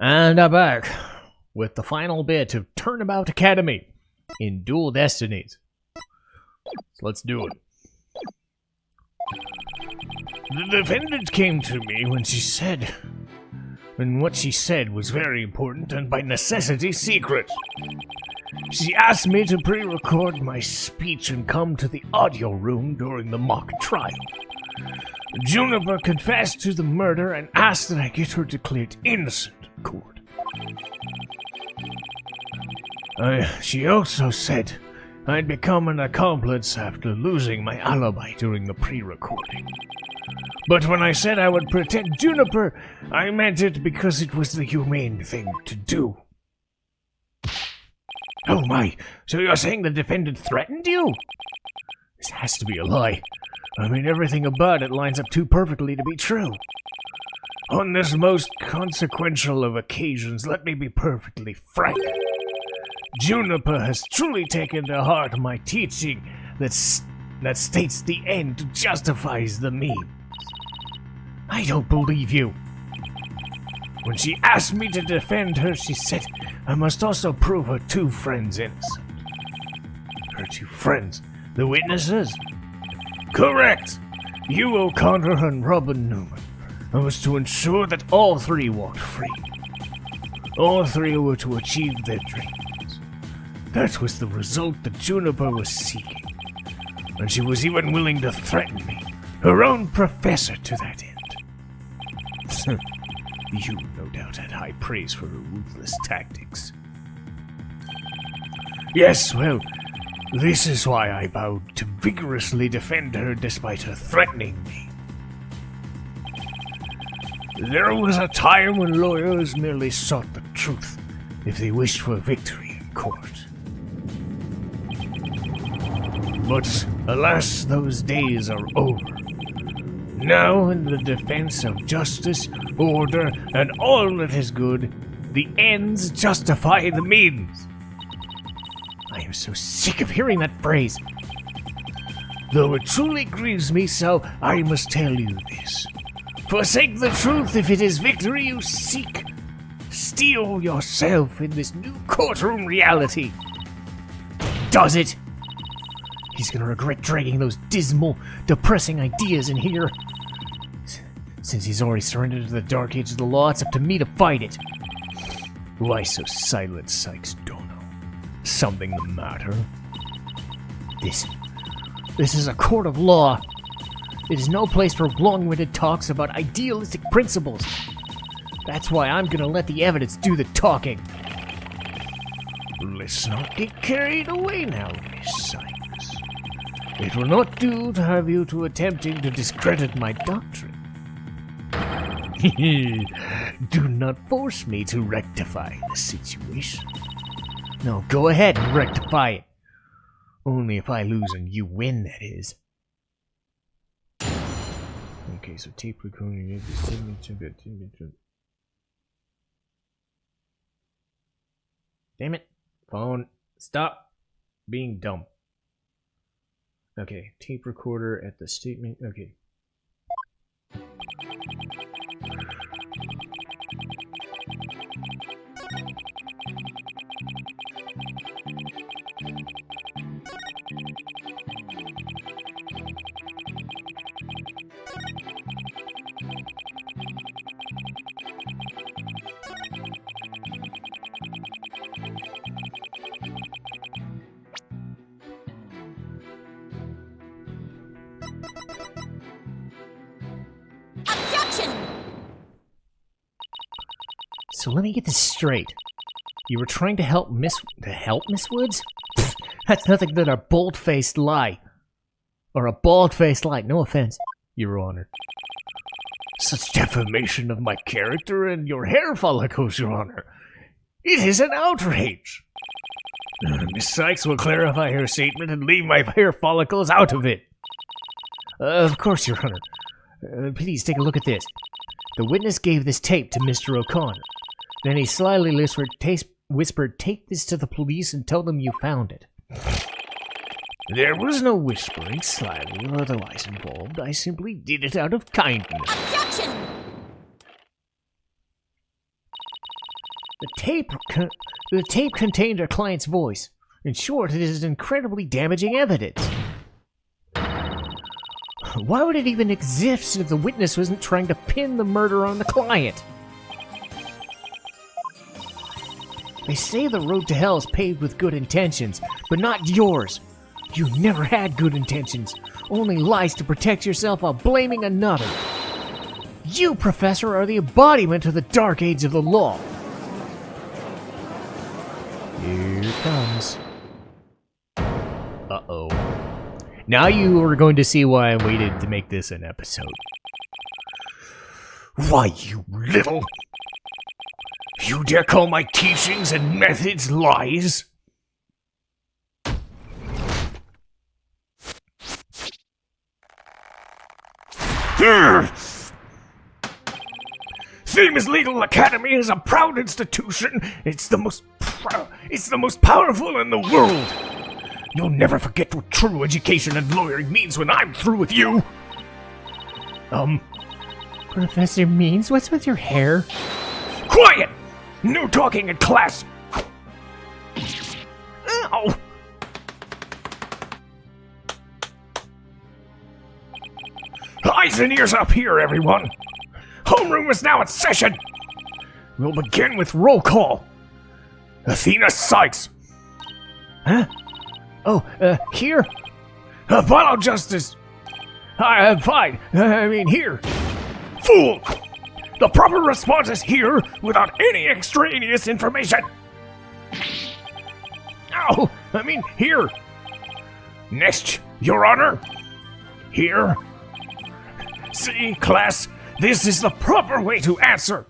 And I'm back with the final bit of Turnabout Academy in Dual Destinies. So let's do it. The defendant came to me when what she said was very important and by necessity secret. She asked me to pre-record my speech and come to the audio room during the mock trial. Juniper confessed to the murder and asked that I get her declared innocent in court. She also said I'd become an accomplice after losing my alibi during the pre-recording. But when I said I would protect Juniper, I meant it because it was the humane thing to do. Oh my, so you're saying the defendant threatened you? This has to be a lie. I mean, everything about it lines up too perfectly to be true. On this most consequential of occasions, let me be perfectly frank. Juniper has truly taken to heart my teaching that states the end justifies the means. I don't believe you. When she asked me to defend her, she said I must also prove her two friends innocent. Her two friends? The witnesses? Correct! You, O'Connor, and Robin Newman. I was to ensure that all three walked free. All three were to achieve their dreams. That was the result that Juniper was seeking. And she was even willing to threaten me, her own professor, to that end. You, no doubt, had high praise for her ruthless tactics. Yes, well, this is why I vowed to vigorously defend her despite her threatening me. There was a time when lawyers merely sought the truth if they wished for victory in court. But, alas, those days are over. Now, in the defense of justice, order, and all that is good, the ends justify the means. I am so sick of hearing that phrase. Though it truly grieves me so, I must tell you this. Forsake the truth if it is victory you seek. Steel yourself in this new courtroom reality. Does it? He's gonna regret dragging those dismal, depressing ideas in here. Since he's already surrendered to the dark age of the law, it's up to me to fight it. Why so silent, Sykes Dono? Something the matter? This is a court of law. It is no place for long-winded talks about idealistic principles. That's why I'm gonna let the evidence do the talking. Let's not get carried away now, Miss Sykes. It will not do to have you two attempting to discredit my doctrine. Do not force me to rectify the situation. No, go ahead and rectify it. Only if I lose and you win, that is. Okay, so tape recording. Damn it. Phone. Stop being dumb. Okay, tape recorder at the statement. Okay. So let me get this straight. You were trying to help Miss Woods? Pfft, that's nothing but a bold-faced lie. Or a bald-faced lie, no offense, Your Honor. Such defamation of my character and your hair follicles, Your Honor. It is an outrage. Miss Sykes will clarify her statement and leave my hair follicles out of it. Of course, Your Honor. Please take a look at this. The witness gave this tape to Mr. O'Connor. Then he slyly whispered, "Take this to the police and tell them you found it." There was no whispering, slyly, or otherwise involved. I simply did it out of kindness. Objection! The tape contained our client's voice. In short, it is incredibly damaging evidence. Why would it even exist if the witness wasn't trying to pin the murder on the client? They say the road to hell is paved with good intentions, but not yours. You never had good intentions, only lies to protect yourself while blaming another. You, Professor, are the embodiment of the dark age of the law. Here it comes. Uh-oh. Now you are going to see why I waited to make this an episode. Why, you little... You dare call my teachings and methods lies? Famous Legal Academy is a proud institution. It's the most powerful in the world. You'll never forget what true education and lawyering means when I'm through with you. Professor Means, what's with your hair? Quiet! No talking in class. Ow! Eyes and ears up here, everyone. Homeroom is now in session. We'll begin with roll call. Athena Sykes. Huh? Oh, here? Follow justice. Fine. I mean, here. Fool! The proper response is here without any extraneous information. Ow! I mean, here. Next, Your Honor. Here. See, class, this is the proper way to answer.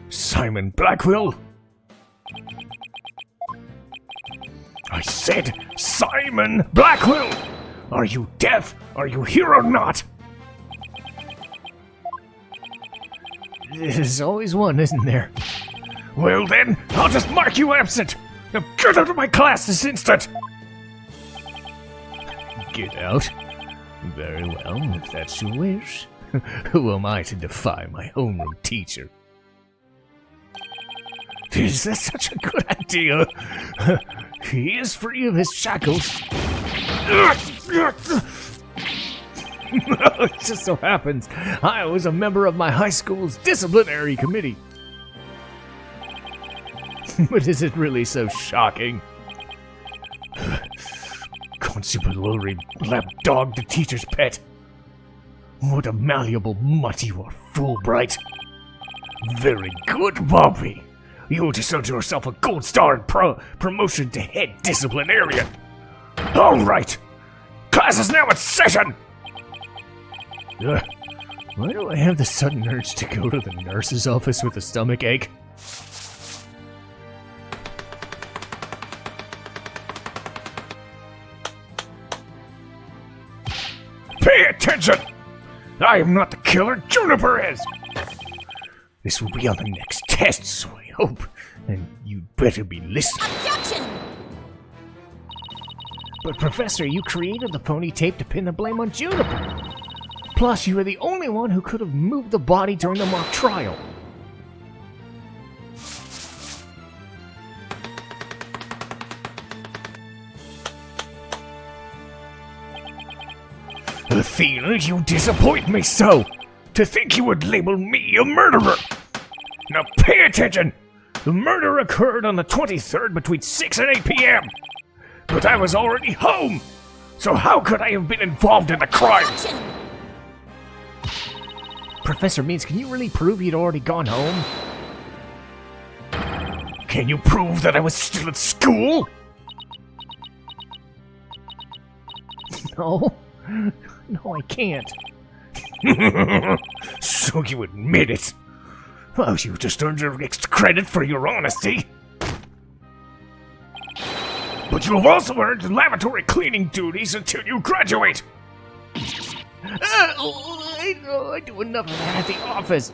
Simon Blackwell. I said Simon Blackwell. Are you deaf? Are you here or not? There's always one, isn't there? Well then, I'll just mark you absent. Now get out of my class this instant. Get out? Very well, if that's your wish. Who am I to defy my homeroom teacher? Is that such a good idea? He is free of his shackles. It just so happens I was a member of my high school's disciplinary committee. But is it really so shocking? Consubulary lapdog, the teacher's pet. What a malleable mutt you are, Fulbright. Very good, Bobby. You just earned yourself a gold star and promotion to head disciplinarian. All right. Class is now in session. Why do I have the sudden urge to go to the nurse's office with a stomach ache? Pay attention! I am not the killer, Juniper is! This will be on the next test, so I hope, and you'd better be listening. Objection! But Professor, you created the phony tape to pin the blame on Juniper. Plus, you were the only one who could have moved the body during the mock trial. Athena, you disappoint me so! To think you would label me a murderer! Now pay attention! The murder occurred on the 23rd between 6 and 8 p.m. But I was already home! So how could I have been involved in the crime? Objection! Professor Means, can you really prove you'd already gone home? Can you prove that I was still at school? No. No, I can't. So you admit it. Well, you just earned your extra credit for your honesty. But you've also earned lavatory cleaning duties until you graduate. I know, I do enough of that at the office.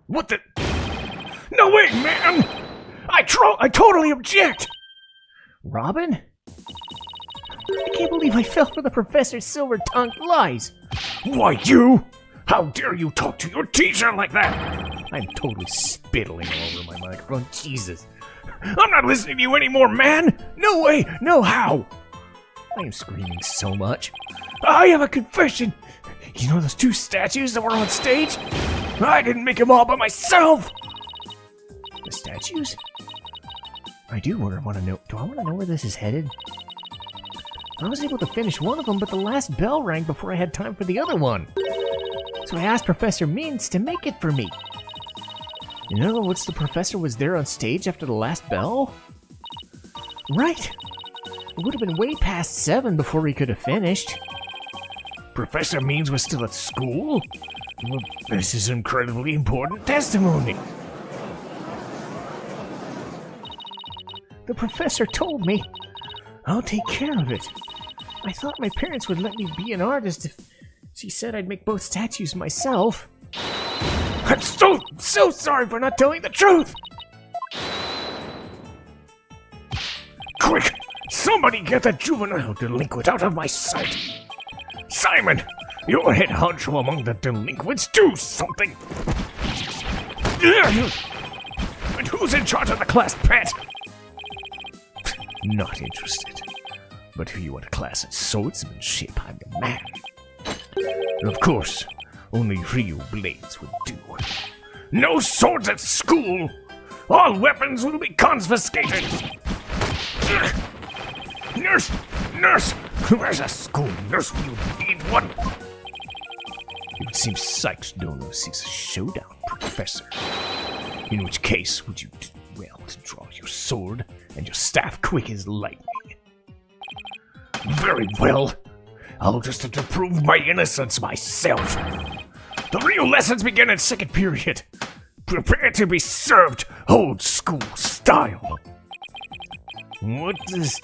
What the? No way, man! I totally object! Robin? I can't believe I fell for the professor's silver-tongued lies. Why, you? How dare you talk to your teacher like that? I'm totally spittling all over my microphone. Jesus. I'm not listening to you anymore, man! No way, no how! I am screaming so much. I have a confession! You know those 2 statues that were on stage? I didn't make them all by myself! The statues? I do want to know. Do I want to know where this is headed? I was able to finish one of them, but the last bell rang before I had time for the other one. So I asked Professor Mintz to make it for me. In other words, the professor was there on stage after the last bell? Right. It would have been way past 7 before he could have finished. Professor Means was still at school? Well, this is incredibly important testimony. The professor told me. I'll take care of it. I thought my parents would let me be an artist if she said I'd make both statues myself. I'm so sorry for not telling the truth! Quick! Somebody get that juvenile delinquent out of my sight! Simon! You're head honcho among the delinquents, do something! And who's in charge of the class pet? Not interested. But if you want a class in swordsmanship, I'm your man. And of course, only real blades would do. No swords at school! All weapons will be confiscated! Nurse! Nurse! Where's a school nurse when you need one? It would seem Sykes don't know sees a showdown, Professor. In which case, would you do well to draw your sword and your staff quick as lightning? Very well. I'll just have to prove my innocence myself. The real lessons begin in 2nd period. Prepare to be served old school style. What does...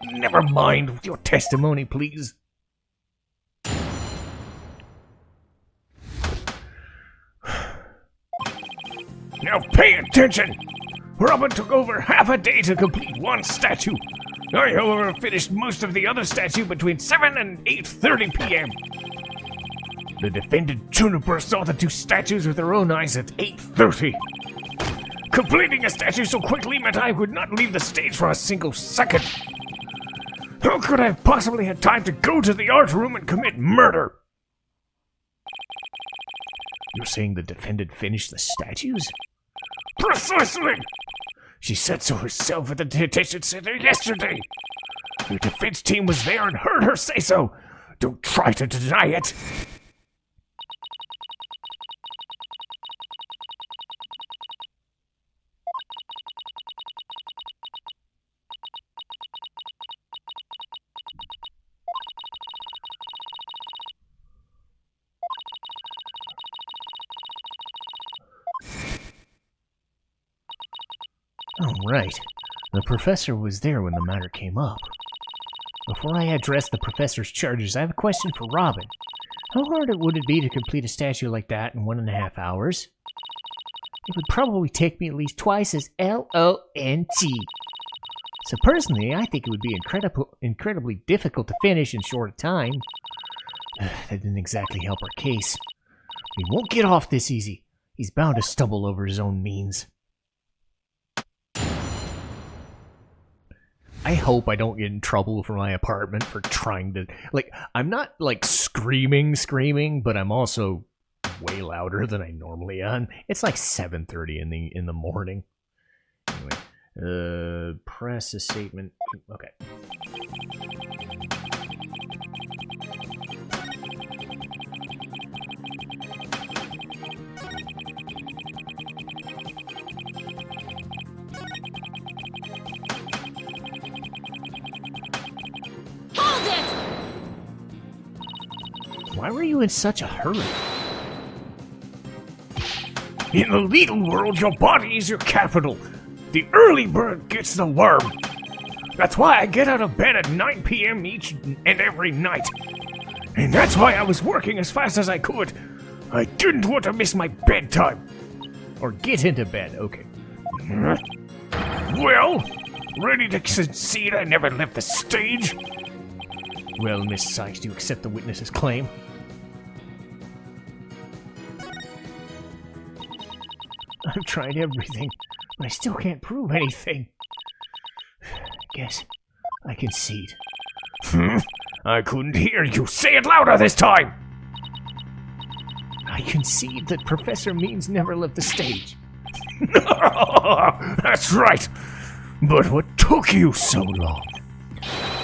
Never mind with your testimony, please. Now pay attention! Robin took over half a day to complete one statue. I, however, finished most of the other statue between 7 and 8:30 p.m. The defendant Juniper saw the 2 statues with her own eyes at 8:30. Completing a statue so quickly meant I would not leave the stage for a single second. How could I have possibly had time to go to the art room and commit murder? You're saying the defendant finished the statues? Precisely! She said so herself at the detention center yesterday. The defense team was there and heard her say so. Don't try to deny it. Oh, right. The professor was there when the matter came up. Before I address the professor's charges, I have a question for Robin. How hard would it be to complete a statue like that in 1.5 hours? It would probably take me at least twice as LONT. So personally, I think it would be incredibly difficult to finish in short time. That didn't exactly help our case. He won't get off this easy. He's bound to stumble over his own means. I hope I don't get in trouble for my apartment for trying to... Like, I'm not, like, screaming, but I'm also way louder than I normally am. It's like 7:30 in the morning. Anyway, press a statement. Okay. Why were you in such a hurry? In the legal world, your body is your capital. The early bird gets the worm. That's why I get out of bed at 9 p.m. each and every night. And that's why I was working as fast as I could. I didn't want to miss my bedtime. Or get into bed, okay. Well, ready to concede I never left the stage? Well, Miss Sykes, do you accept the witness's claim? I've tried everything, but I still can't prove anything. Guess I concede. I couldn't hear you. Say it louder this time! I concede that Professor Means never left the stage. That's right. But what took you so long?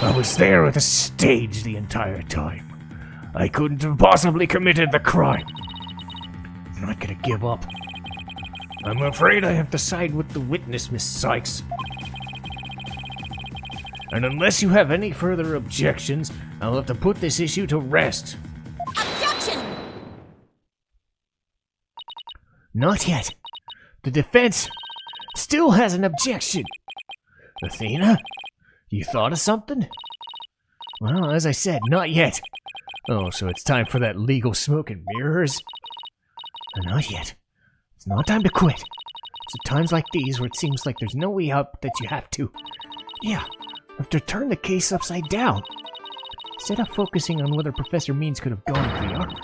I was there at the stage the entire time. I couldn't have possibly committed the crime. I'm not gonna give up. I'm afraid I have to side with the witness, Miss Sykes. And unless you have any further objections, I'll have to put this issue to rest. Objection! Not yet. The defense still has an objection. Athena, you thought of something? Well, as I said, not yet. Oh, so it's time for that legal smoke and mirrors? Not yet. It's not time to quit. It's at times like these where it seems like there's no way out that you have to. Yeah, have to turn the case upside down. Instead of focusing on whether Professor Means could have gone to the Arbor,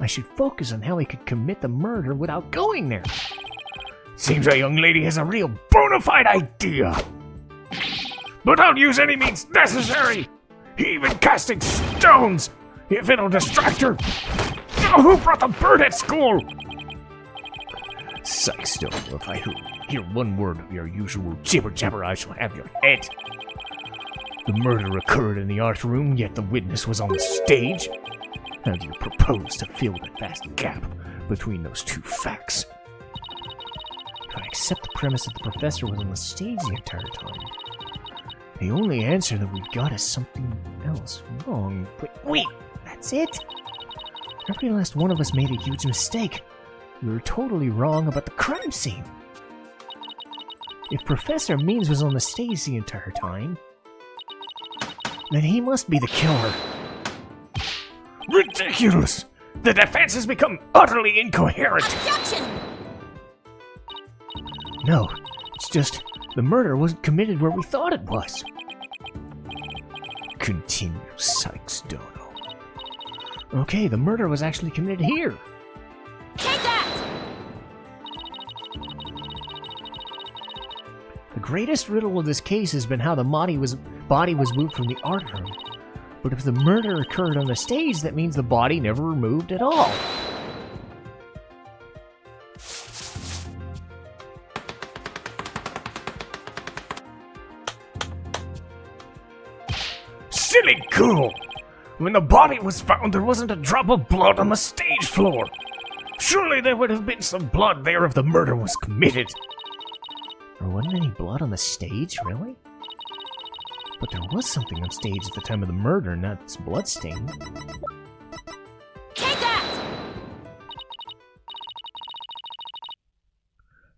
I should focus on how he could commit the murder without going there. Seems a young lady has a real bona fide idea. But I'll use any means necessary, even casting stones, if it'll distract her. Oh, who brought the bird at school? Sykes, if I hear one word of your usual jibber-jabber, I shall have your head. The murder occurred in the art room, yet the witness was on the stage. How do you propose to fill the vast gap between those two facts? If I accept the premise that the professor was on the stage the entire time, the only answer that we've got is something else wrong. But wait, that's it? Every last one of us made a huge mistake. We were totally wrong about the crime scene. If Professor Means was on the stage the entire time, then he must be the killer. Ridiculous! The defense has become utterly incoherent. Objection! No, it's just the murder wasn't committed where we thought it was. Continue, Sykes Dono. Okay, the murder was actually committed here. Take that! The greatest riddle of this case has been how the body was moved from the art room. But if the murder occurred on the stage, that means the body never moved at all. Silly girl! When the body was found, there wasn't a drop of blood on the stage floor. Surely there would have been some blood there if the murder was committed. There wasn't any blood on the stage, really? But there was something on stage at the time of the murder, not this bloodstain. Take that!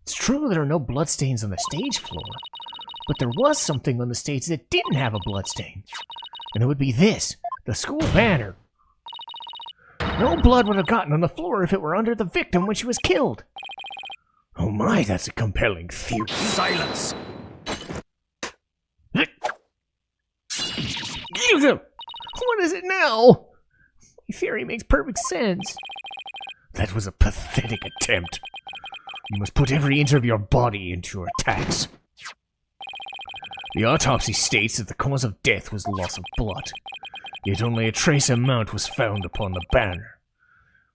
It's true there are no bloodstains on the stage floor, but there was something on the stage that didn't have a bloodstain. And it would be this, the school banner. No blood would have gotten on the floor if it were under the victim when she was killed. Oh my, that's a compelling theory. Silence! What is it now? My theory makes perfect sense. That was a pathetic attempt. You must put every inch of your body into your attacks. The autopsy states that the cause of death was loss of blood, yet only a trace amount was found upon the banner.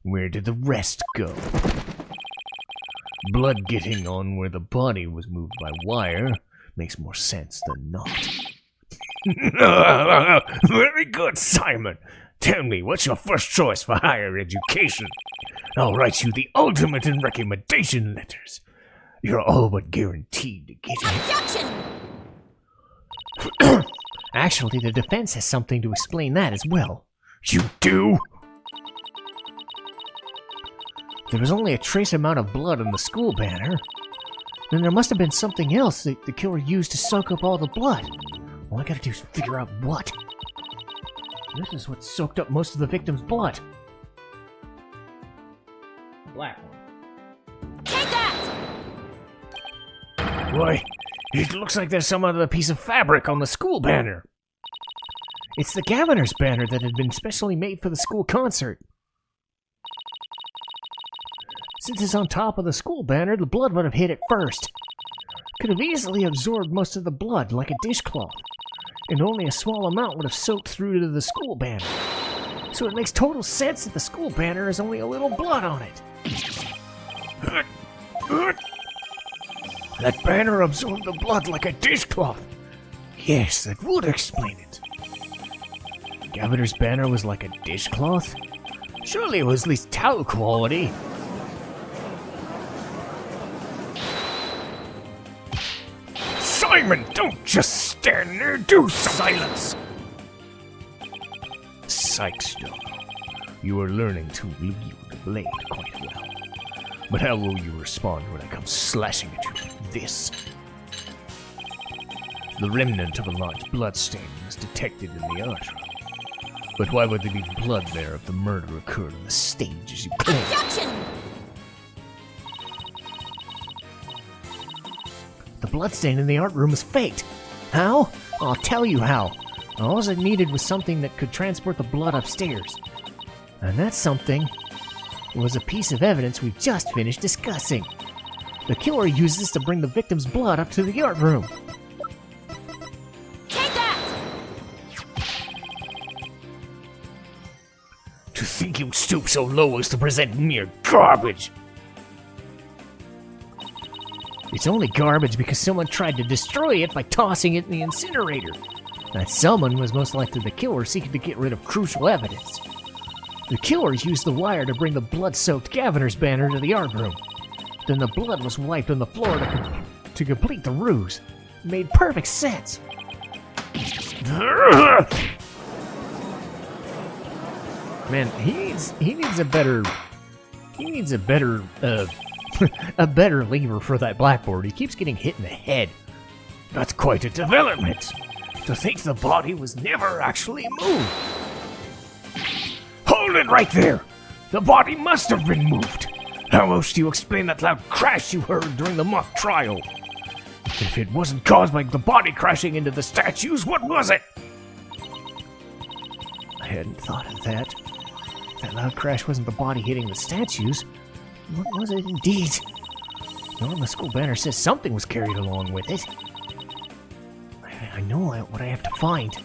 Where did the rest go? Blood getting on where the body was moved by wire makes more sense than not. Very good, Simon. Tell me, what's your first choice for higher education? I'll write you the ultimate in recommendation letters. You're all but guaranteed to get it. Objection! Actually, the defense has something to explain that as well. You do? There was only a trace amount of blood on the school banner. Then there must have been something else that the killer used to soak up all the blood. All I gotta do is figure out what. This is what soaked up most of the victim's blood. Black one. Take that! Why, it looks like there's some other piece of fabric on the school banner. It's the Governor's banner that had been specially made for the school concert. Since it's on top of the school banner, the blood would have hit it first. Could have easily absorbed most of the blood like a dishcloth, and only a small amount would have soaked through to the school banner. So it makes total sense that the school banner has only a little blood on it. That banner absorbed the blood like a dishcloth. Yes, that would explain it. Gaviner's banner was like a dishcloth? Surely it was at least towel quality. Simon, don't just stand there, do something! Silence! Sykes-Stone, you are learning to wield the blade quite well. But how will you respond when I come slashing at you like this? The remnant of a large bloodstain was detected in the art room. But why would there be blood there if the murder occurred on the stage as you claim? Objection! The bloodstain in the art room was faked. How? I'll tell you how. All it needed was something that could transport the blood upstairs. And that something was a piece of evidence we've just finished discussing. The killer used this to bring the victim's blood up to the art room. Take that! To think you'd stoop so low as to present mere garbage! It's only garbage because someone tried to destroy it by tossing it in the incinerator. That someone was most likely the killer seeking to get rid of crucial evidence. The killers used the wire to bring the blood-soaked Gaviner's banner to the art room. Then the blood was wiped on the floor to complete the ruse. It made perfect sense. Man, he needs a better a better lever for that blackboard. He keeps getting hit in the head. That's quite a development. To think the body was never actually moved. Hold it right there! The body must have been moved! How else do you explain that loud crash you heard during the mock trial? If it wasn't caused by the body crashing into the statues, what was it? I hadn't thought of that. That loud crash wasn't the body hitting the statues. What was it indeed? Well, the school banner says something was carried along with it. I know what I have to find.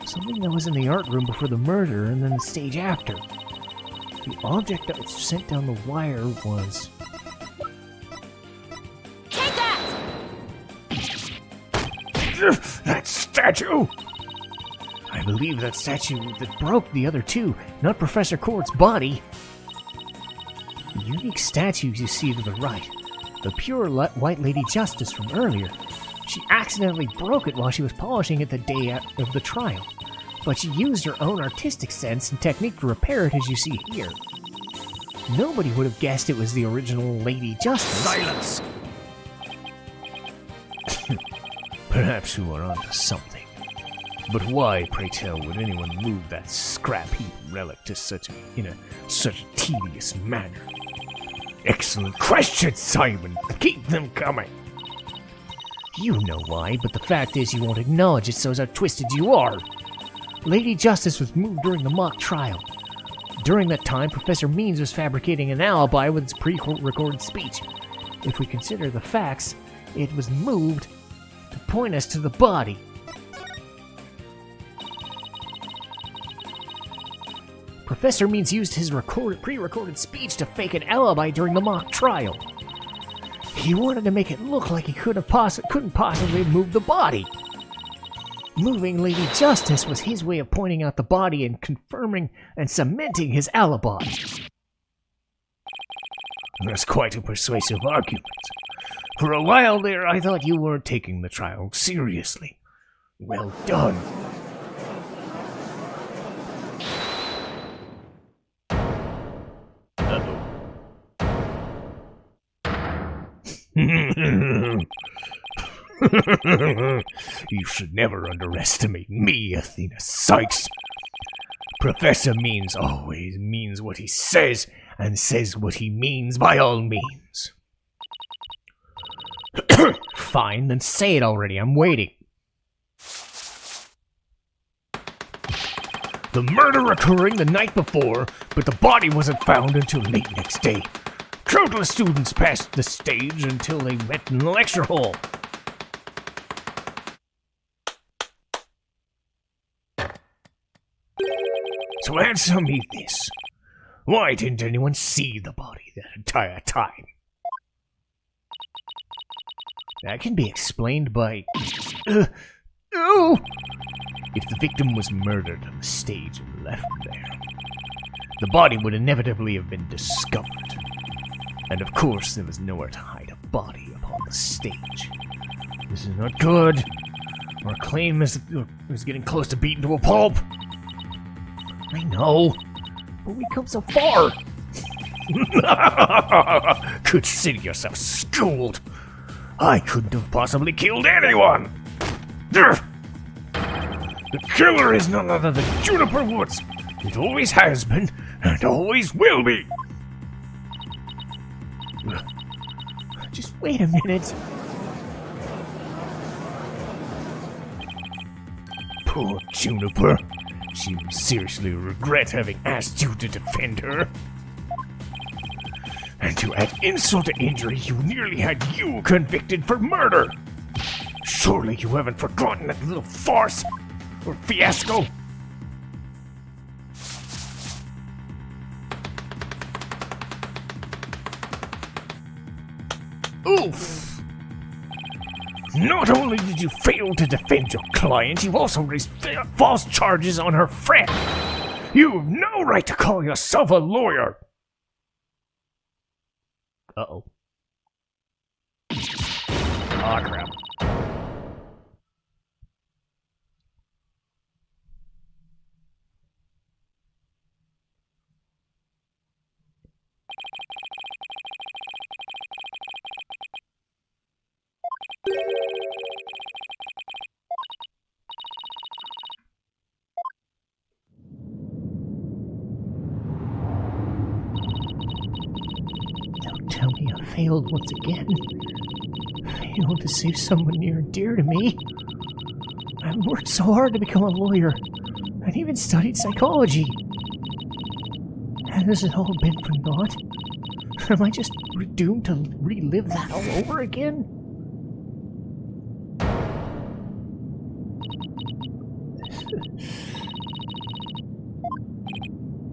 Something that was in the art room before the murder and then the stage after. The object that was sent down the wire was... Take that! That statue! I believe that statue that broke the other two, not Professor Court's body. The unique statues you see to the right, the pure White Lady Justice from earlier. She accidentally broke it while she was polishing it the day of the trial, but she used her own artistic sense and technique to repair it as you see here. Nobody would have guessed it was the original Lady Justice. Silence! Perhaps you are onto something. But why, pray tell, would anyone move that scrap heap relic to such a tedious manner? Excellent question, Simon. Keep them coming. You know why, but the fact is you won't acknowledge it, so is how twisted you are. Lady Justice was moved during the mock trial. During that time, Professor Means was fabricating an alibi with his pre-recorded speech. If we consider the facts, it was moved to point us to the body. Professor Means used his pre-recorded speech to fake an alibi during the mock trial. He wanted to make it look like he couldn't possibly move the body. Moving Lady Justice was his way of pointing out the body and confirming and cementing his alibi. That's quite a persuasive argument. For a while there, I thought you weren't taking the trial seriously. Well done. You should never underestimate me, Athena Sykes. Professor Means always means what he says, and says what he means by all means. Fine, then say it already. I'm waiting. The murder occurring the night before, but the body wasn't found until late next day. Countless students passed the stage until they met in the lecture hall. So answer me this. Why didn't anyone see the body that entire time? That can be explained by... Oh! If the victim was murdered on the stage and left there, the body would inevitably have been discovered. And of course, there was nowhere to hide a body upon the stage. This is not good. Our claim is getting close to beaten to a pulp. I know, but we've come so far. Consider yourself schooled. I couldn't have possibly killed anyone. The killer is none other than Juniper Woods. It always has been, and always will be. Just wait a minute. Poor Juniper. She will seriously regret having asked you to defend her. And to add insult to injury, you nearly had you convicted for murder. Surely you haven't forgotten that little farce or fiasco. Oof! Not only did you fail to defend your client, you also raised false charges on her friend. You have no right to call yourself a lawyer. Uh-oh. Aw, crap. Don't tell me I failed once again. Failed to save someone near and dear to me. I've worked so hard to become a lawyer. I've even studied psychology. Has it all been for naught? Am I just doomed to relive that all over again?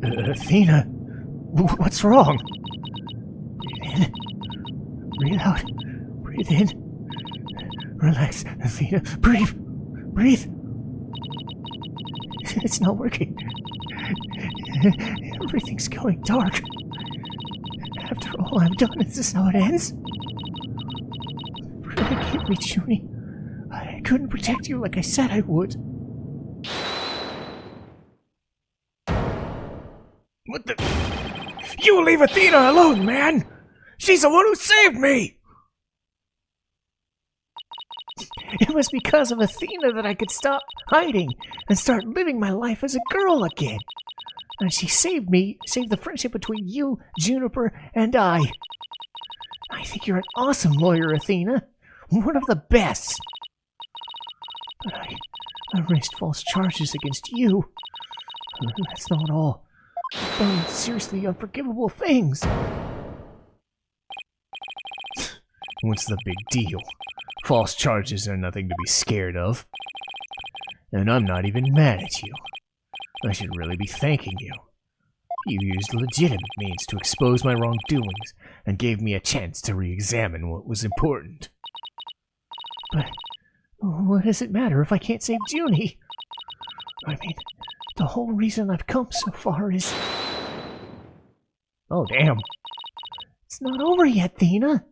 Athena, what's wrong? Breathe in, breathe out, breathe in. Relax, Athena, breathe, breathe. It's not working. Everything's going dark. After all I've done, is this how it ends? Forgive me, Junie. I couldn't protect you like I said I would. What the? You leave Athena alone, man! She's the one who saved me! It was because of Athena that I could stop hiding and start living my life as a girl again. And she saved me, saved the friendship between you, Juniper, and I. I think you're an awesome lawyer, Athena. One of the best. But I raised false charges against you. That's not all. I've done seriously unforgivable things. What's the big deal? False charges are nothing to be scared of. And I'm not even mad at you. I should really be thanking you. You used legitimate means to expose my wrongdoings and gave me a chance to re-examine what was important. But what does it matter if I can't save Junie? I mean, the whole reason I've come so far is... Oh, damn. It's not over yet, Athena.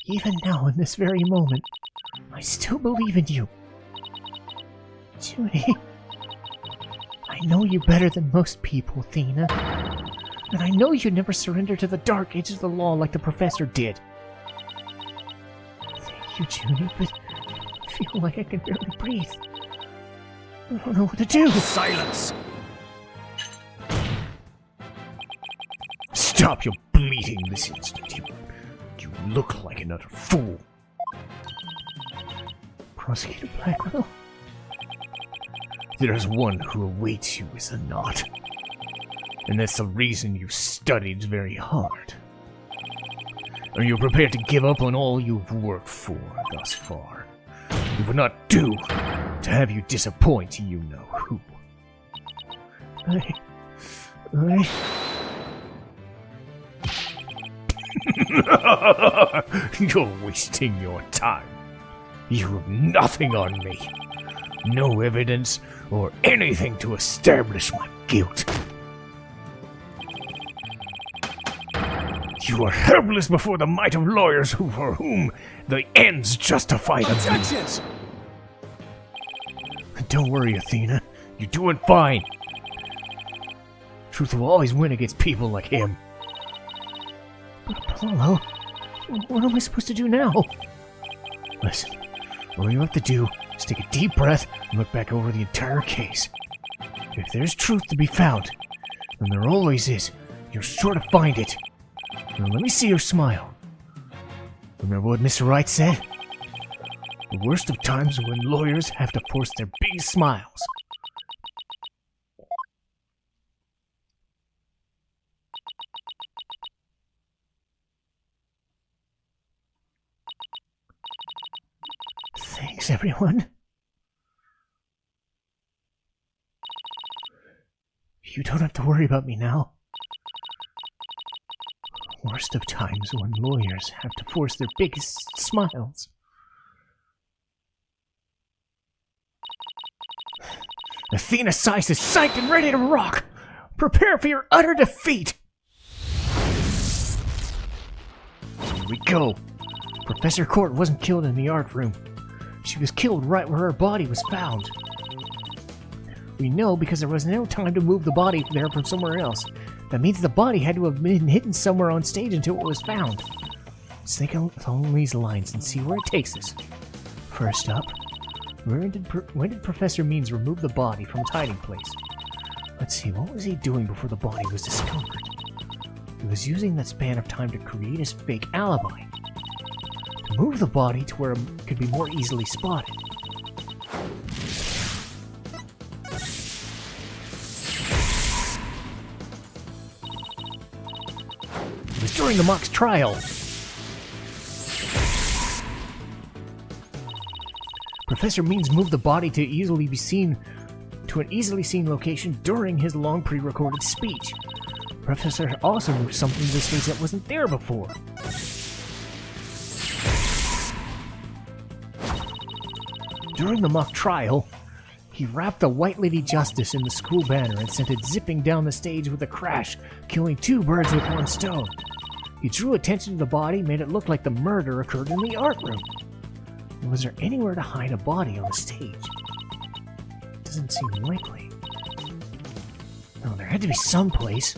Even now, in this very moment, I still believe in you. Junie, I know you better than most people, Athena. And I know you'd never surrender to the dark edge of the law like the professor did. Thank you, Junie, but I feel like I can barely breathe. I don't know what to do. Silence! Stop your bleating this instant. You look like an utter fool. Prosecutor Blackwell? There's one who awaits you, is there not? And that's the reason you studied very hard. Are you prepared to give up on all you've worked for thus far? It would not do to have you disappoint you know who. You're wasting your time. You have nothing on me. No evidence or anything to establish my guilt. You are helpless before the might of lawyers for whom the ends justify the means. Don't worry, Athena. You're doing fine. Truth will always win against people like him. But Apollo, what am I supposed to do now? Listen, all you have to do is take a deep breath and look back over the entire case. If there's truth to be found, and there always is, you're sure to find it. Now let me see your smile. Remember what Mr. Wright said? The worst of times are when lawyers have to force their big smiles. Thanks, everyone. You don't have to worry about me now. Worst of times when lawyers have to force their biggest smiles. Athena's size is psyched and ready to rock. Prepare for your utter defeat. Here we go. Professor Court wasn't killed in the art room. She was killed right where her body was found. We know because there was no time to move the body there from somewhere else. That means the body had to have been hidden somewhere on stage until it was found. Let's think along these lines and see where it takes us. First up, when did Professor Means remove the body from its hiding place? Let's see, what was he doing before the body was discovered? He was using that span of time to create his fake alibi. To move the body to where it could be more easily spotted. It was during the mock's trial. Professor Means moved the body to an easily seen location during his long pre-recorded speech. Professor also moved something to the stage that wasn't there before. During the mock trial, he wrapped the White Lady Justice in the school banner and sent it zipping down the stage with a crash, killing two birds with one stone. He drew attention to the body, made it look like the murder occurred in the art room. Was there anywhere to hide a body on the stage? Doesn't seem likely. No, there had to be some place.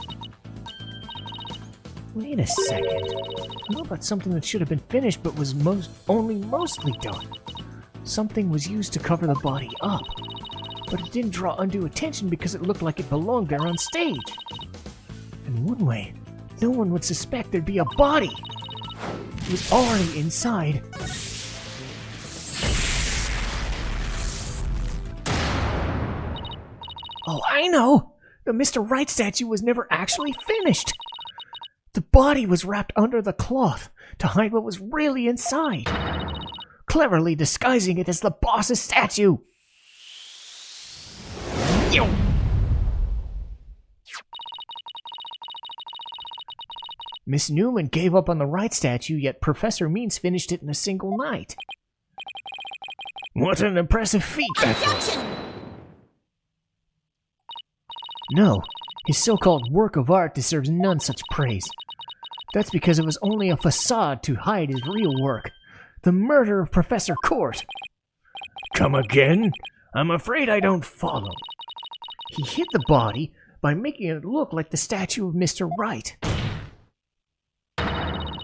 Wait a second. I know about something that should have been finished but was only mostly done. Something was used to cover the body up, but it didn't draw undue attention because it looked like it belonged there on stage. In one way, no one would suspect there'd be a body. It was already inside. Oh, I know! The Mr. Wright statue was never actually finished! The body was wrapped under the cloth to hide what was really inside, cleverly disguising it as the boss's statue! Yo! Miss Newman gave up on the Wright statue, yet Professor Means finished it in a single night. What an impressive feat that was! No, his so-called work of art deserves none such praise. That's because it was only a facade to hide his real work, the murder of Professor Court. Come again? I'm afraid I don't follow. He hid the body by making it look like the statue of Mr. Wright.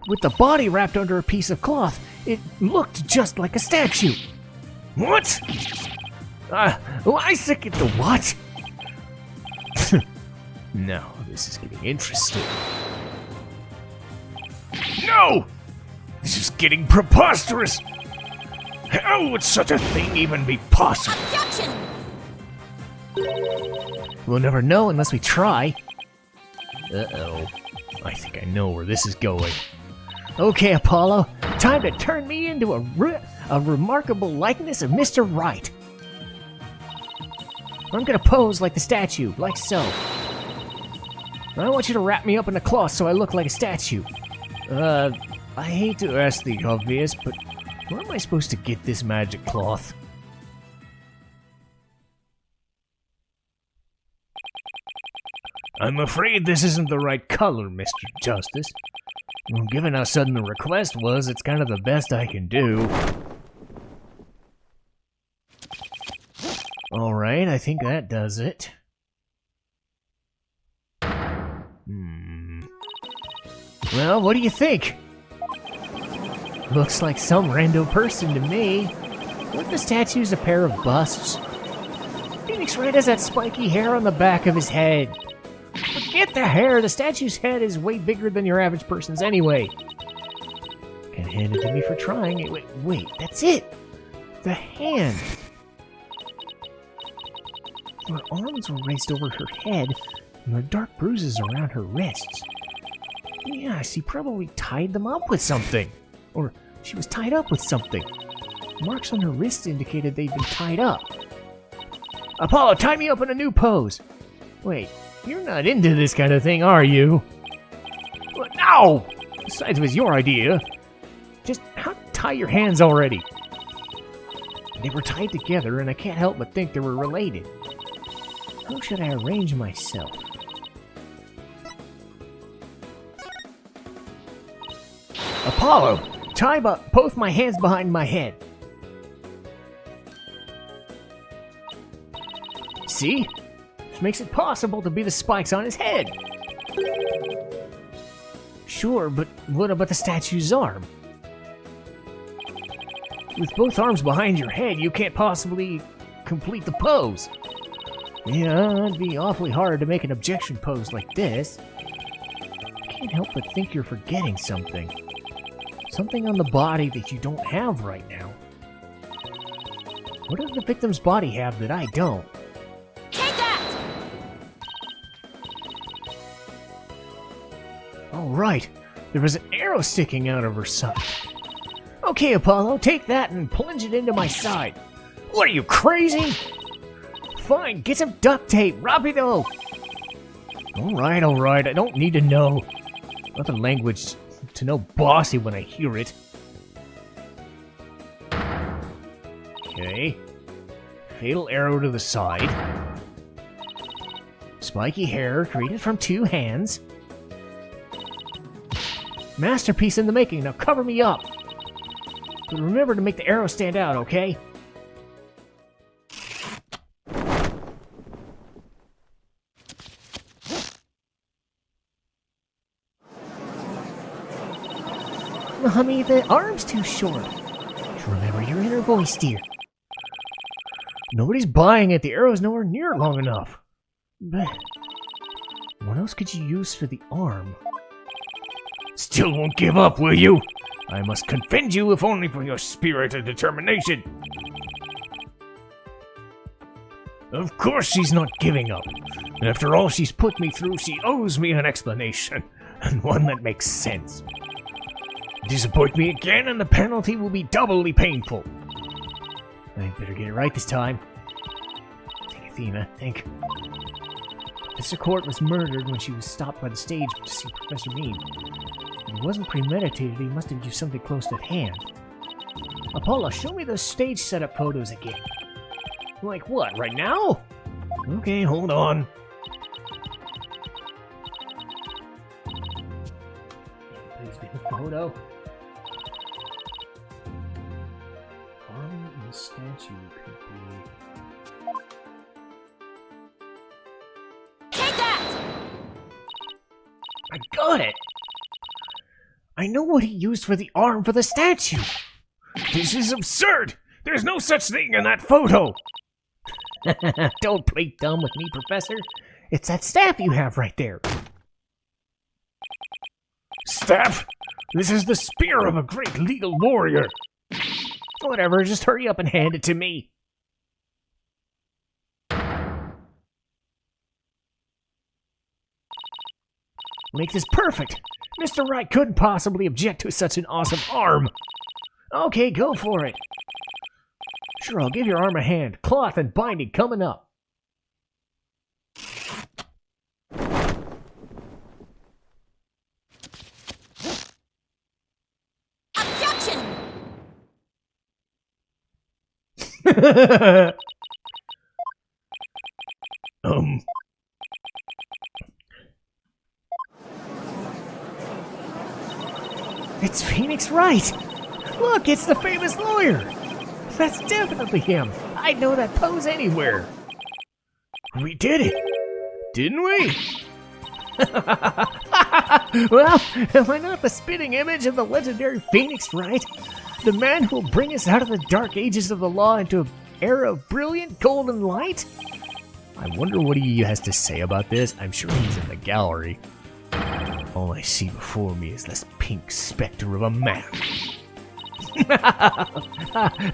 With the body wrapped under a piece of cloth, it looked just like a statue. What? I second the what? Now, this is getting interesting. No! This is getting preposterous! How would such a thing even be possible? Objection! We'll never know unless we try. Uh-oh. I think I know where this is going. Okay, Apollo. Time to turn me into a remarkable likeness of Mr. Right. I'm gonna pose like the statue, like so. I want you to wrap me up in a cloth so I look like a statue. I hate to ask the obvious, but where am I supposed to get this magic cloth? I'm afraid this isn't the right color, Mr. Justice. Well, given how sudden the request was, it's kind of the best I can do. Alright, I think that does it. Well, what do you think? Looks like some rando person to me. What if the statue's a pair of busts? Phoenix Wright has that spiky hair on the back of his head. Forget the hair, the statue's head is way bigger than your average person's anyway. Can't hand it to me for trying. Wait, that's it! The hand! Her arms were raised over her head, and there are dark bruises around her wrists. Yeah, she probably tied them up with something. Or she was tied up with something. Marks on her wrists indicated they'd been tied up. Apollo, tie me up in a new pose! Wait, you're not into this kind of thing, are you? No! Besides, it was your idea. Just tie your hands already. They were tied together, and I can't help but think they were related. How should I arrange myself? Apollo, tie up both my hands behind my head. See? This makes it possible to be the spikes on his head. Sure, but what about the statue's arm? With both arms behind your head, you can't possibly complete the pose. Yeah, it'd be awfully hard to make an objection pose like this. I can't help but think you're forgetting something. Something on the body that you don't have right now. What does the victim's body have that I don't? Take that! Oh, right. There was an arrow sticking out of her side. Okay, Apollo, take that and plunge it into my side. What are you, crazy? Fine, get some duct tape, rapido! Alright, I don't need to know. Not the language to know bossy when I hear it. Okay. Fatal arrow to the side. Spiky hair created from two hands. Masterpiece in the making, now cover me up! But remember to make the arrow stand out, okay? Mommy, the arm's too short. Remember your inner voice, dear. Nobody's buying it. The arrow's nowhere near long enough. But what else could you use for the arm? Still won't give up, will you? I must confend you, if only for your spirit and determination. Of course she's not giving up. After all she's put me through, she owes me an explanation, and one that makes sense. Disappoint me again, and the penalty will be doubly painful. I better get it right this time. Think, Athena, think. Mr. Court was murdered when she was stopped by the stage to see Professor Mead. If it wasn't premeditated, he must have used something close at hand. Apollo, show me those stage setup photos again. Like what, right now? Okay, hold on. Please be a photo. Arm and the statue could be... Take that! I got it! I know what he used for the arm for the statue! This is absurd! There's no such thing in that photo! Don't play dumb with me, Professor. It's that staff you have right there. Staff? This is the spear of a great legal warrior. Whatever, just hurry up and hand it to me. Length is perfect. Mr. Wright couldn't possibly object to such an awesome arm. Okay, go for it. Sure, I'll give your arm a hand. Cloth and binding coming up. Objection! It's Phoenix Wright. Look, it's the famous lawyer. That's definitely him. I'd know that pose anywhere. We did it, didn't we? Well, am I not the spitting image of the legendary Phoenix Wright? The man who will bring us out of the dark ages of the law into an era of brilliant golden light? I wonder what he has to say about this. I'm sure he's in the gallery. All I see before me is this pink specter of a man.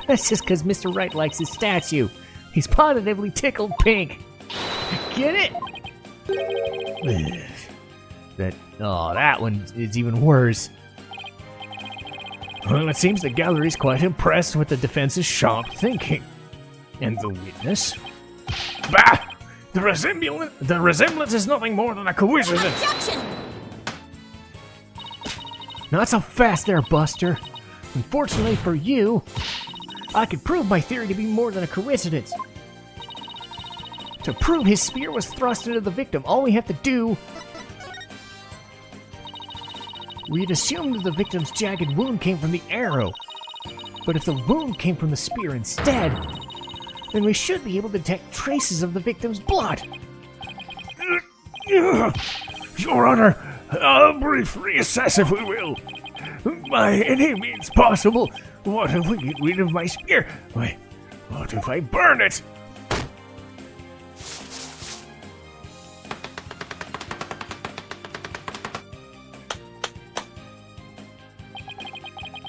That's just because Mr. Wright likes his statue. He's positively tickled pink. Get it? That one is even worse. Well, it seems the gallery's quite impressed with the defense's sharp thinking. And the witness? Bah! The resemblance is nothing more than a coincidence. Objection! Not so fast there, Buster. Unfortunately for you, I could prove my theory to be more than a coincidence. To prove his spear was thrust into the victim, all we have to do... We'd assumed that the victim's jagged wound came from the arrow. But if the wound came from the spear instead, then we should be able to detect traces of the victim's blood. Your Honor, I'll briefly assess if we will. By any means possible, what if we get rid of my spear? Wait, what if I burn it?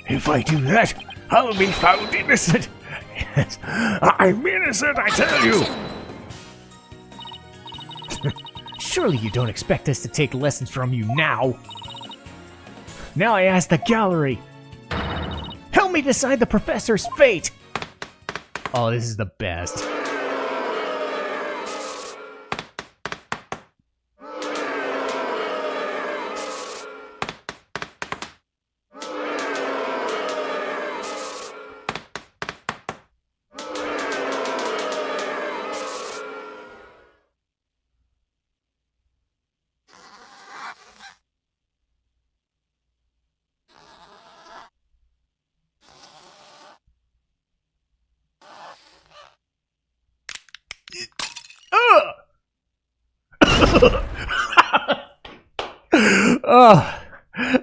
If I do that, I'll be found innocent. Yes, I'm innocent, I tell you. Surely you don't expect us to take lessons from you now. Now I ask the gallery. Help me decide the professor's fate. Oh, this is the best.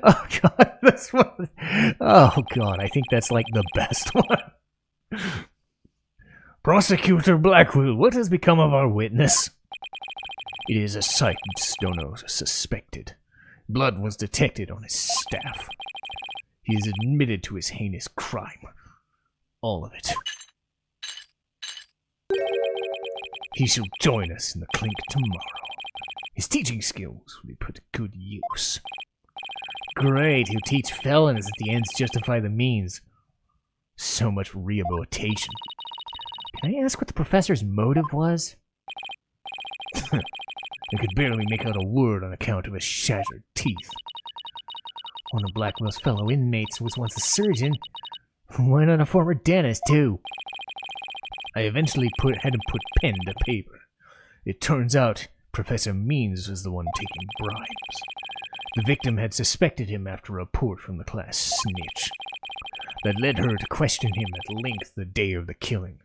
Oh god, this one. Oh god, I think that's like the best one. Prosecutor Blackwell, what has become of our witness? It is a sight Stono suspected. Blood was detected on his staff. He has admitted to his heinous crime. All of it. He shall join us in the clink tomorrow. His teaching skills will be put to good use. Great, he'll teach felons that the ends justify the means. So much rehabilitation. Can I ask what the professor's motive was? I could barely make out a word on account of his shattered teeth. One of Blackwell's fellow inmates was once a surgeon. Why not a former dentist, too? I eventually had him put pen to paper. It turns out Professor Means was the one taking bribes. The victim had suspected him after a report from the class snitch. That led her to question him at length the day of the killing,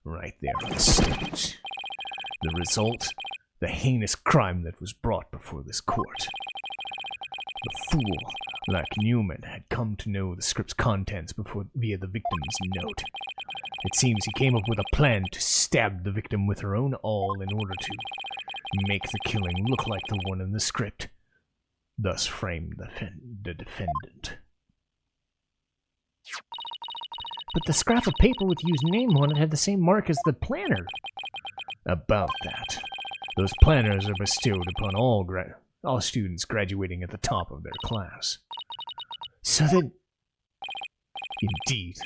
right there on the stage. The result? The heinous crime that was brought before this court. The fool, like Newman, had come to know the script's contents via the victim's note. It seems he came up with a plan to stab the victim with her own awl in order to make the killing look like the one in the script, thus frame the defendant. But the scrap of paper with Yu's name on it had the same mark as the planner. About that. Those planners are bestowed upon all all students graduating at the top of their class. So then... Indeed,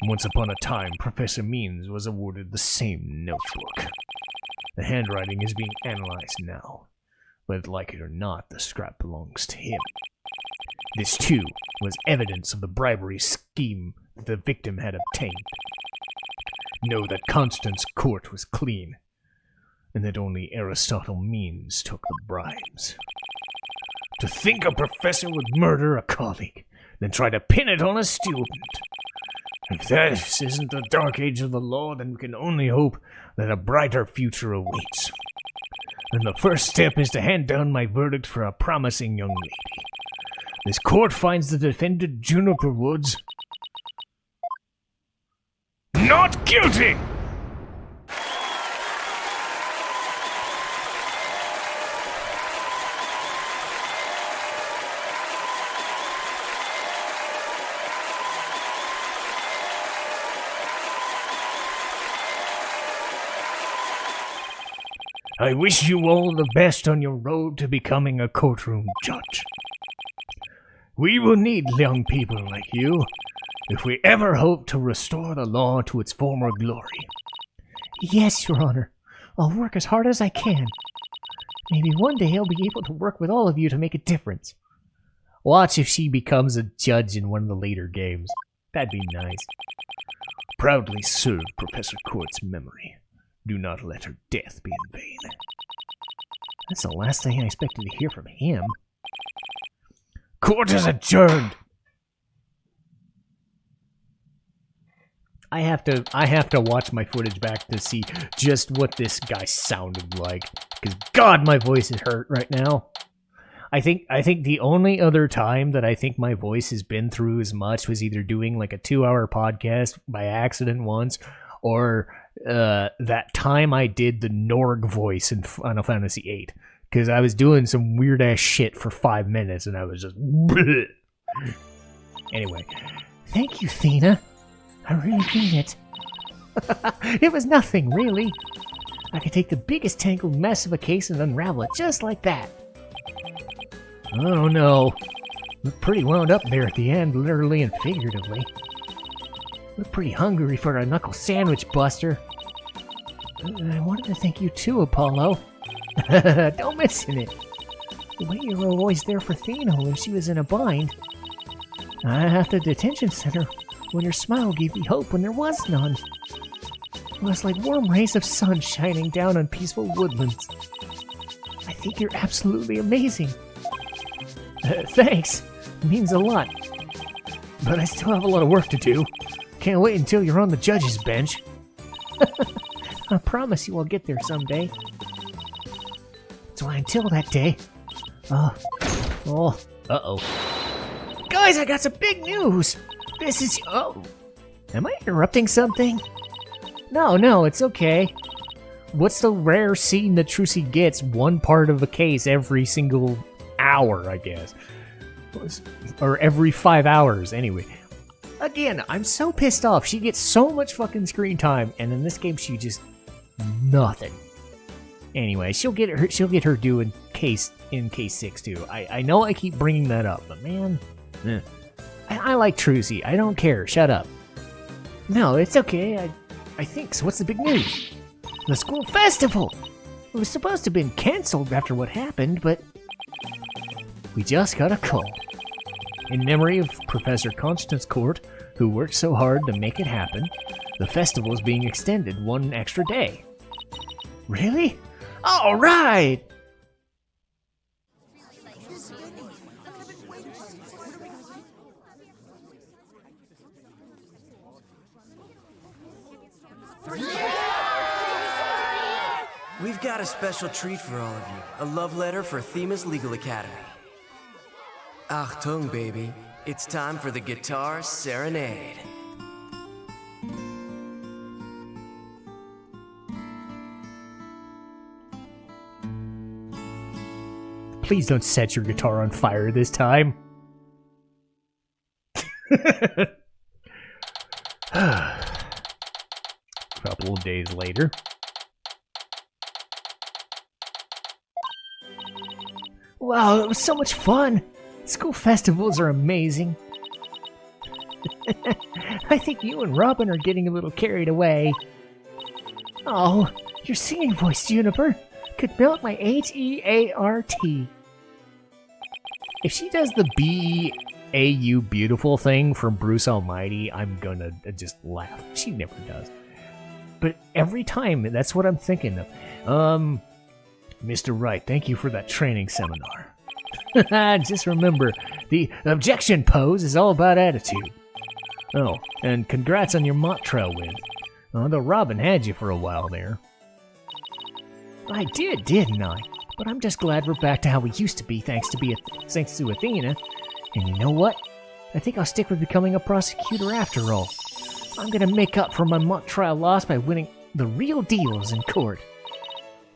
once upon a time, Professor Means was awarded the same notebook. The handwriting is being analyzed now, but like it or not, the scrap belongs to him. This, too, was evidence of the bribery scheme that the victim had obtained. Know that Constance Court was clean, and that only Aristotle Means took the bribes. To think a professor would murder a colleague, then try to pin it on a student. If this isn't the dark age of the law, then we can only hope that a brighter future awaits. And the first step is to hand down my verdict for a promising young lady. This court finds the defendant Juniper Woods not guilty! I wish you all the best on your road to becoming a courtroom judge. We will need young people like you if we ever hope to restore the law to its former glory. Yes, Your Honor. I'll work as hard as I can. Maybe one day I'll be able to work with all of you to make a difference. Watch if she becomes a judge in one of the later games. That'd be nice. Proudly serve Professor Court's memory. Do not let her death be in vain. That's the last thing I expected to hear from him. Court is adjourned! I have to watch my footage back to see just what this guy sounded like. Because God, my voice is hurt right now. I think the only other time that I think my voice has been through as much was either doing like a 2-hour podcast by accident once, or that time I did the Norg voice in Final Fantasy VIII. Because I was doing some weird ass shit for 5 minutes and I was just... Anyway. Thank you, Thena. I really mean it. It was nothing, really. I could take the biggest tangled mess of a case and unravel it just like that. Oh no. Looked pretty wound up there at the end, literally and figuratively. Looked pretty hungry for a knuckle sandwich, Buster. I wanted to thank you too, Apollo. Don't mention it. The way you were always there for Thena when she was in a bind. At the detention center, when your smile gave me hope when there was none. It was like warm rays of sun shining down on peaceful woodlands. I think you're absolutely amazing. Thanks. It means a lot. But I still have a lot of work to do. Can't wait until you're on the judge's bench. I promise you I'll get there someday. So until that day... Uh-oh. Guys, I got some big news! This is... Oh. Am I interrupting something? No, it's okay. What's the rare scene that Trucy gets? One part of a case every single hour, I guess. Or every 5 hours, anyway. Again, I'm so pissed off. She gets so much fucking screen time, and in this game she just... nothing. Anyway, she'll get her due in case 6 too. I know I keep bringing that up, but man... I like Trucy. I don't care. Shut up. No, it's okay. I think so. What's the big news? The school festival! It was supposed to have been cancelled after what happened, but... we just got a call. In memory of Professor Constance Court, who worked so hard to make it happen, the festival is being extended one extra day. Really? All right! We've got a special treat for all of you. A love letter for Themis Legal Academy. Achtung, baby. It's time for the Guitar Serenade. Please don't set your guitar on fire this time. Couple of days later. Wow, it was so much fun. School festivals are amazing. I think you and Robin are getting a little carried away. Oh, your singing voice, Juniper, could melt my H-E-A-R-T. If she does the B-A-U beautiful thing from Bruce Almighty, I'm gonna just laugh. She never does. But every time, that's what I'm thinking of. Mr. Wright, thank you for that training seminar. Just remember, the objection pose is all about attitude. Oh, and congrats on your mock trial win. Although Robin had you for a while there. I did, didn't I? But I'm just glad we're back to how we used to be thanks to Athena. And you know what? I think I'll stick with becoming a prosecutor after all. I'm gonna make up for my mock trial loss by winning the real deals in court.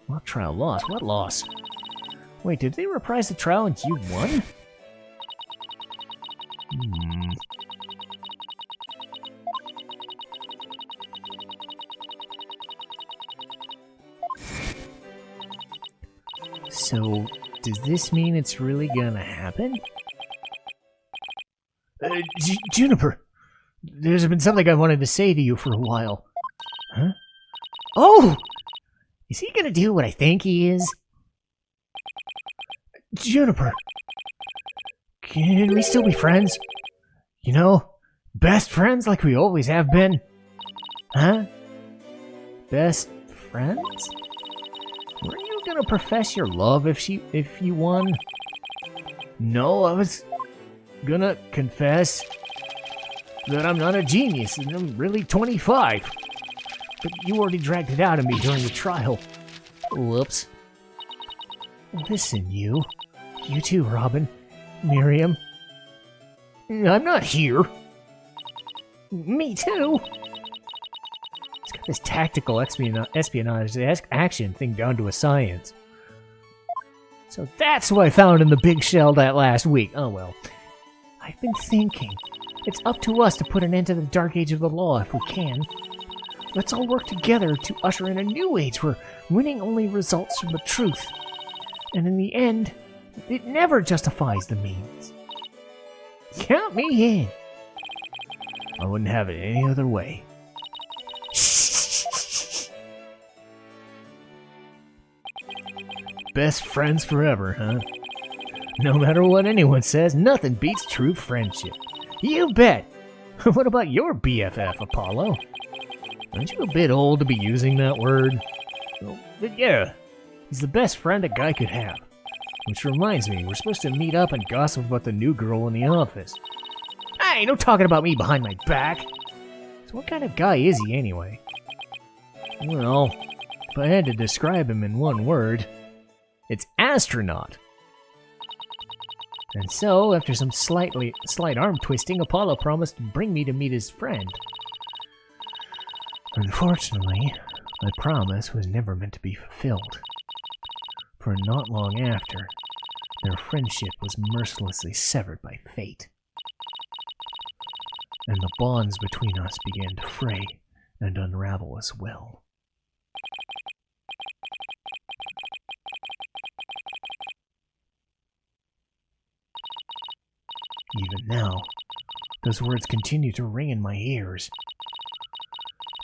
Mock trial loss? What loss? Wait, did they reprise the trial and you won? So, does this mean it's really gonna happen? Juniper, there's been something I wanted to say to you for a while. Huh? Oh! Is he gonna do what I think he is? Juniper, can we still be friends? You know, best friends like we always have been. Huh? Best friends? Were you gonna profess your love if you won? No, I was gonna confess that I'm not a genius and I'm really 25. But you already dragged it out of me during the trial. Whoops. Listen, you too, Robin, Miriam. I'm not here. Me too. It's got this tactical espionage action thing down to a science. So that's what I found in the big shell that last week. Oh well. I've been thinking. It's up to us to put an end to the dark age of the law if we can. Let's all work together to usher in a new age where winning only results from the truth. And in the end, it never justifies the means. Count me in. I wouldn't have it any other way. Best friends forever, huh? No matter what anyone says, nothing beats true friendship. You bet! What about your BFF, Apollo? Aren't you a bit old to be using that word? Well, but yeah, he's the best friend a guy could have. Which reminds me, we're supposed to meet up and gossip about the new girl in the office. Hey, no talking about me behind my back! So what kind of guy is he anyway? Well, if I had to describe him in one word, it's astronaut. And so, after some slight arm twisting, Apollo promised to bring me to meet his friend. Unfortunately, my promise was never meant to be fulfilled. For not long after, their friendship was mercilessly severed by fate. And the bonds between us began to fray and unravel as well. Even now, those words continue to ring in my ears.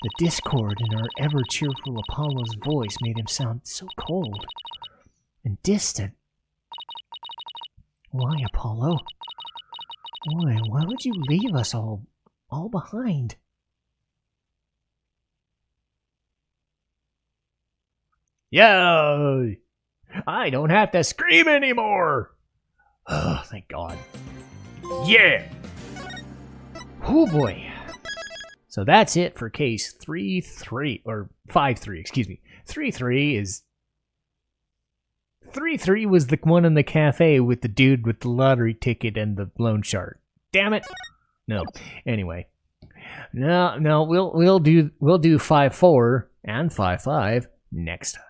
The discord in our ever-cheerful Apollo's voice made him sound so cold and distant. Why, Apollo? Why would you leave us all behind? Yay! I don't have to scream anymore! Oh, thank God. Yeah! Oh boy. So that's it for case 3-3, or 5-3, excuse me. 3-3 is... 3-3 was the one in the cafe with the dude with the lottery ticket and the loan shark. Damn it! No. Anyway. No, we'll do 5-4 and 5-5 next time.